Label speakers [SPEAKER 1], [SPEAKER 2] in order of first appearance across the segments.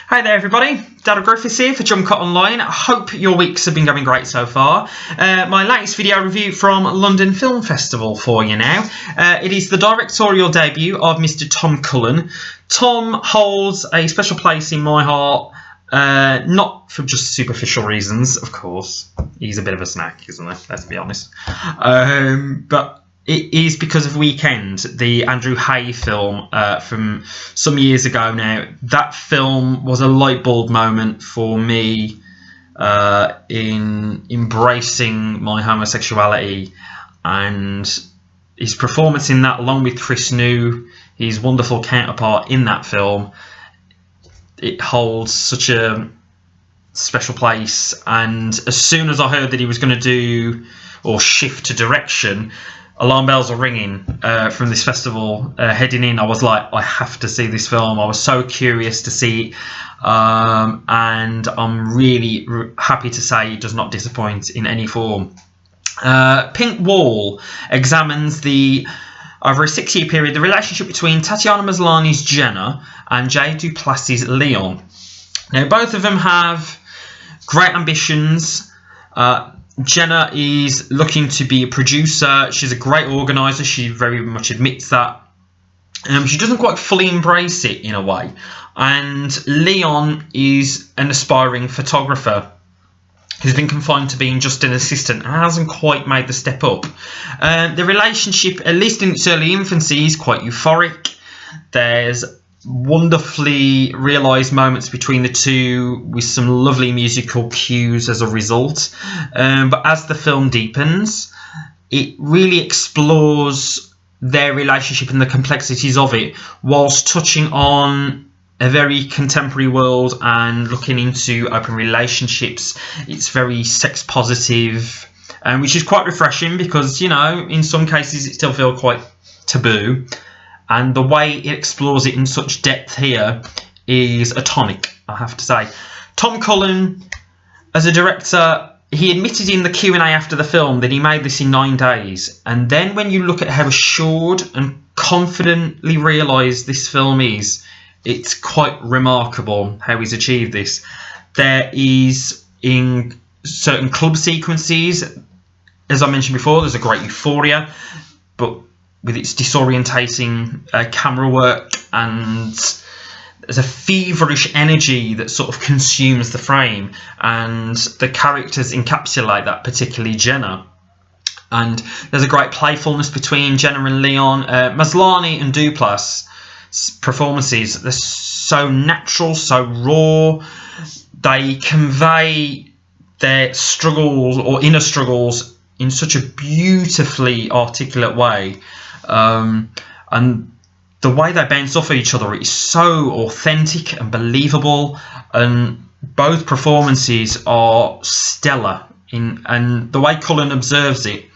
[SPEAKER 1] Hi there everybody, Darryl Griffiths here for Jumpcut Online. I hope your weeks have been going great so far. My latest video review from London Film Festival for you now. It is the directorial debut of Mr. Tom Cullen. Tom holds a special place in my heart, not for just superficial reasons, of course. He's a bit of a snack, isn't he? Let's be honest. But it is because of Weekend, the Andrew Hay film from some years ago now. That film was a light bulb moment for me in embracing my homosexuality, and his performance in that, along with Chris New, his wonderful counterpart in that film, it holds such a special place. And as soon as I heard that he was going to do or shift to direction, alarm bells are ringing from this festival heading in. I was like, I have to see this film. I was so curious to see it, and I'm really happy to say it does not disappoint in any form. Pink Wall examines over a 6-year period, the relationship between Tatiana Maslany's Jenna and J. Duplass's Leon. Now, both of them have great ambitions. Jenna is looking to be a producer. She's a great organiser. She very much admits that. She doesn't quite fully embrace it in a way. And Leon is an aspiring photographer who's been confined to being just an assistant and hasn't quite made the step up. The relationship, at least in its early infancy, is quite euphoric. There's wonderfully realised moments between the two with some lovely musical cues as a result, but as the film deepens, it really explores their relationship and the complexities of it, whilst touching on a very contemporary world and looking into open relationships. It's very sex positive, which is quite refreshing because, you know, in some cases it still feels quite taboo. And the way it explores it in such depth here is a tonic, I have to say. Tom Cullen, as a director, he admitted in the Q&A after the film that he made this in 9 days. And then when you look at how assured and confidently realised this film is, it's quite remarkable how he's achieved this. There is, in certain club sequences, as I mentioned before, there's a great euphoria, but with its disorientating camera work, and there's a feverish energy that sort of consumes the frame, and the characters encapsulate that, particularly Jenna. And there's a great playfulness between Jenna and Leon. Maslany and Duplass performances, they're so natural, so raw. They convey their struggles or inner struggles in such a beautifully articulate way. And the way they bounce off each other is so authentic and believable, and both performances are stellar. And the way Cullen observes it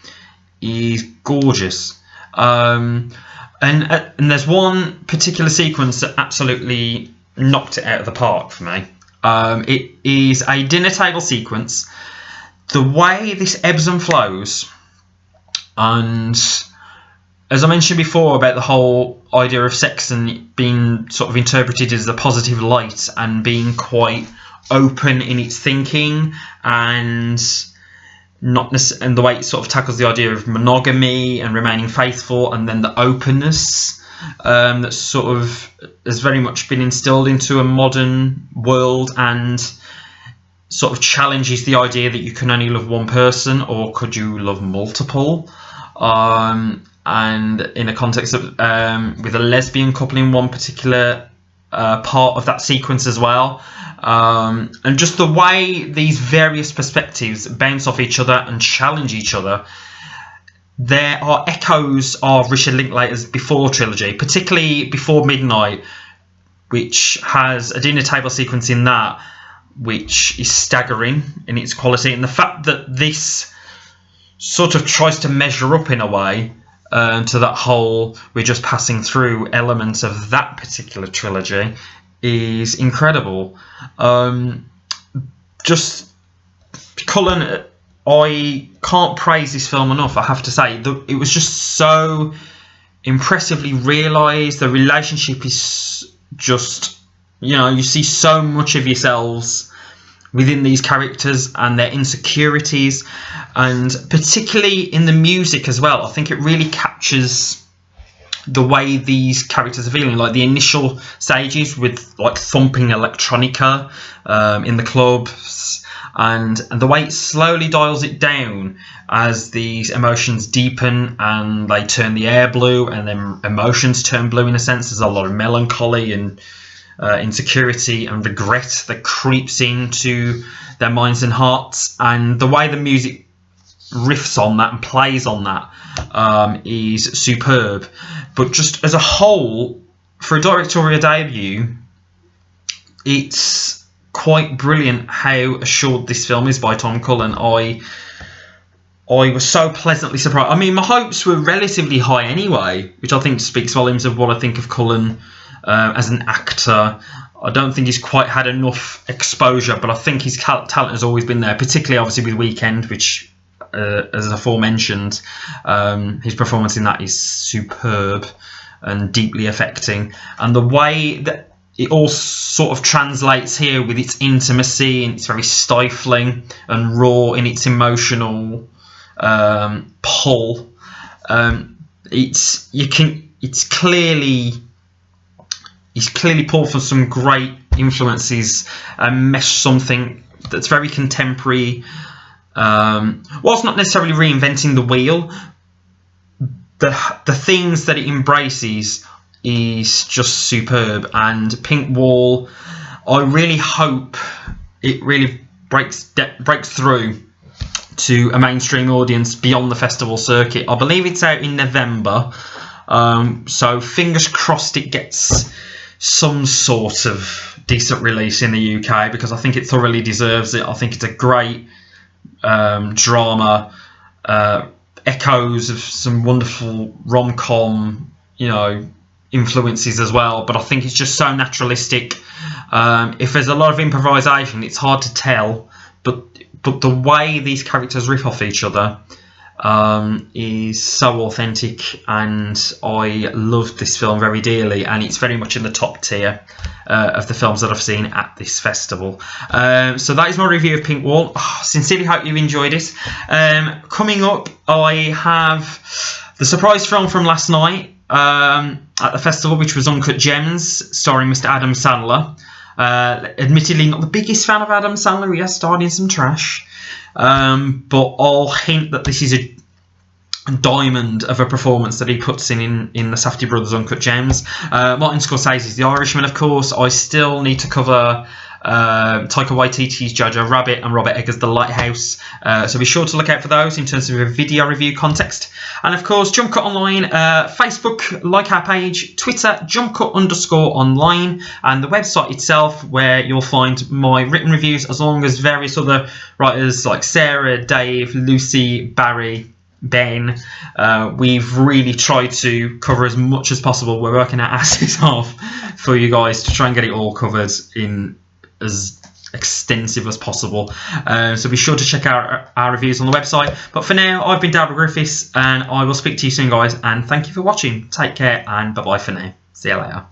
[SPEAKER 1] is gorgeous. And there's one particular sequence that absolutely knocked it out of the park for me. It is a dinner table sequence. The way this ebbs and flows, and as I mentioned before about the whole idea of sex and being sort of interpreted as a positive light and being quite open in its thinking, and and the way it sort of tackles the idea of monogamy and remaining faithful, and then the openness that sort of has very much been instilled into a modern world, and sort of challenges the idea that you can only love one person, or could you love multiple? And in a context of with a lesbian couple in one particular part of that sequence as well, and just the way these various perspectives bounce off each other and challenge each other. There are echoes of Richard Linklater's Before trilogy, particularly Before Midnight, which has a dinner table sequence in that which is staggering in its quality, and the fact that this sort of tries to measure up in a way to that whole we're just passing through element of that particular trilogy is incredible. Just Cullen, I can't praise this film enough, I have to say. It was just so impressively realised. The relationship is just You know, you see so much of yourselves within these characters and their insecurities, and particularly in the music as well. I think it really captures the way these characters are feeling, like the initial stages with like thumping electronica in the clubs, and the way it slowly dials it down as these emotions deepen and they turn the air blue, and then emotions turn blue in a sense. There's a lot of melancholy and insecurity and regret that creeps into their minds and hearts, and the way the music riffs on that and plays on that is superb. But just as a whole, for a directorial debut, it's quite brilliant how assured this film is by Tom Cullen. I was so pleasantly surprised. I mean, my hopes were relatively high anyway, which I think speaks volumes of what I think of Cullen as an actor. I don't think he's quite had enough exposure, but I think his talent has always been there, particularly obviously with Weekend, which, as aforementioned, his performance in that is superb and deeply affecting. And the way that it all sort of translates here with its intimacy, and it's very stifling and raw in its emotional pull. He's clearly pulled from some great influences and meshed something that's very contemporary, whilst not necessarily reinventing the wheel. The themes that it embraces is just superb. And Pink Wall, I really hope it really breaks through to a mainstream audience beyond the festival circuit. I believe it's out in November, so fingers crossed it gets some sort of decent release in the UK, because I think it thoroughly deserves it. I think it's a great drama, echoes of some wonderful rom-com, influences as well, but I think it's just so naturalistic. If there's a lot of improvisation, it's hard to tell, but the way these characters riff off each other is so authentic, and I love this film very dearly, and it's very much in the top tier of the films that I've seen at this festival. So that is my review of Pink Wall. Sincerely hope you've enjoyed it. Coming up, I have the surprise film from last night at the festival, which was Uncut Gems, starring Mr. Adam Sandler. Admittedly not the biggest fan of Adam Sandler. He has starred in some trash, but I'll hint that this is a diamond of a performance that he puts in the Safdie Brothers Uncut Gems. Martin Scorsese's The Irishman, of course. I still need to cover Taika Waititi's Jojo Rabbit and Robert Eggers' The Lighthouse, so be sure to look out for those in terms of a video review context. And of course, Jumpcut Online, Facebook, like our page, Twitter, Jumpcut_online, and the website itself, where you'll find my written reviews, as long as various other writers like Sarah, Dave, Lucy, Barry, Ben. We've really tried to cover as much as possible. We're working our asses off for you guys to try and get it all covered in as extensive as possible. So be sure to check out our reviews on the website. But for now, I've been Darryl Griffiths, and I will speak to you soon, guys. And thank you for watching. Take care, and bye-bye for now. See you later.